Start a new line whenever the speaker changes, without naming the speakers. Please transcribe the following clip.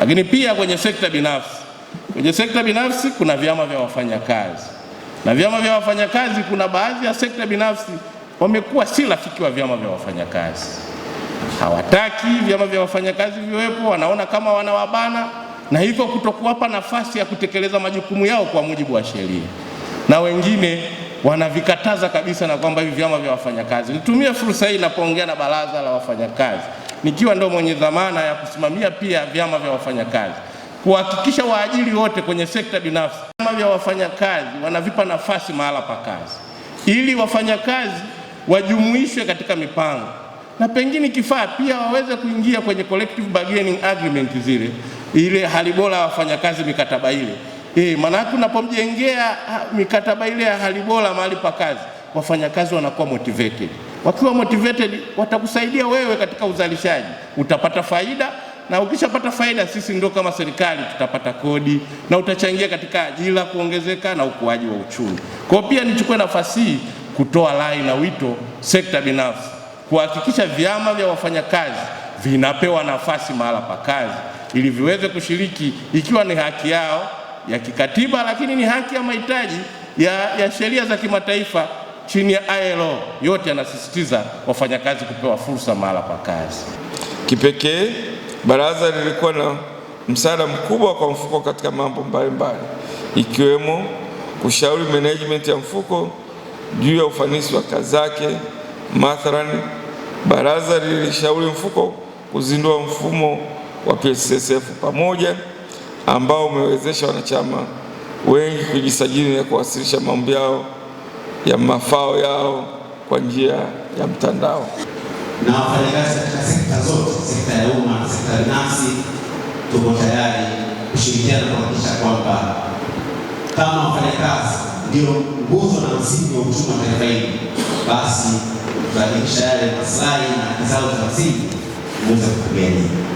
Lakini pia kwenye sekta binafsi, kuna vyama vya wafanyakazi, na vyama vya wafanyakazi, kuna baadhi ya sekta binafsi wamekuwa si rafiki wa vyama vya wafanyakazi. Hawataki vyama vya wafanyakazi viwepo, wanaona kama wanawabana, na hivyo kutokuwapa nafasi ya kutekeleza majukumu yao kwa mujibu wa sheria, na wengine wanavikataza kabisa na kwamba hivi vyama vya wafanyakazi. Nitumie fursa hii napoongea na baraza la wafanyakazi, nikiwa ndo mwenye dhamana ya kusimamia pia vyama vya wafanyakazi, kuhakikisha waajiri wote kwenye sekta binafsi, vyama vya wafanyakazi wanavipa nafasi mahala pa kazi, ili wafanyakazi wajumuishwe katika mipango, na pengine kifaa pia waweze kuingia kwenye collective bargaining agreement ile hali bora ya wafanyakazi, mikataba ile. Maana tunapomjengea mikataba ile ya hali bora mahali pa kazi, wafanyakazi wanakuwa motivated. Wakiwa motivated, watakusaidia wewe katika uzalishaji, utapata faida, na ukishapata faida, sisi ndio kama serikali tutapata kodi, na utachangia katika ajira kuongezeka na ukuaji wa uchumi. Kwa pia nichukue nafasi hii kutoa rai na wito sekta binafsi kuhakikisha vyama vya wafanyakazi vinapewa nafasi mahala pa kazi, ili viweze kushiriki, ikiwa ni haki yao ya kikatiba, lakini ni haki ya mahitaji ya sheria za kimataifa chini ya ILO. Yote yanasisitiza wafanyakazi kupewa fursa mahala pa kazi.
Kipekee, baraza lilikuwa na msaada mkubwa kwa mfuko katika mambo mbalimbali, ikiwemo kushauri management ya mfuko juu ya ufanisi wa kazi zake. Mathalani, baraza lilishauri mfuko kuzindua mfumo wa PSSF pamoja, ambao umewezesha wanachama wengi kujisajili na kuwasilisha maombi yao ya mafao yao kwa njia ya mtandao.
Na wafanyakazi katika sekta zote, sekta ya umma, sekta binafsi, tuko tayari kushirikiana kuhakikisha kwamba kama wafanyakazi ndio nguzo na msingi wa uchumi wa taifa hili, basi tutahakikisha yale maslahi na haki zao za msingi kuweza kupigania.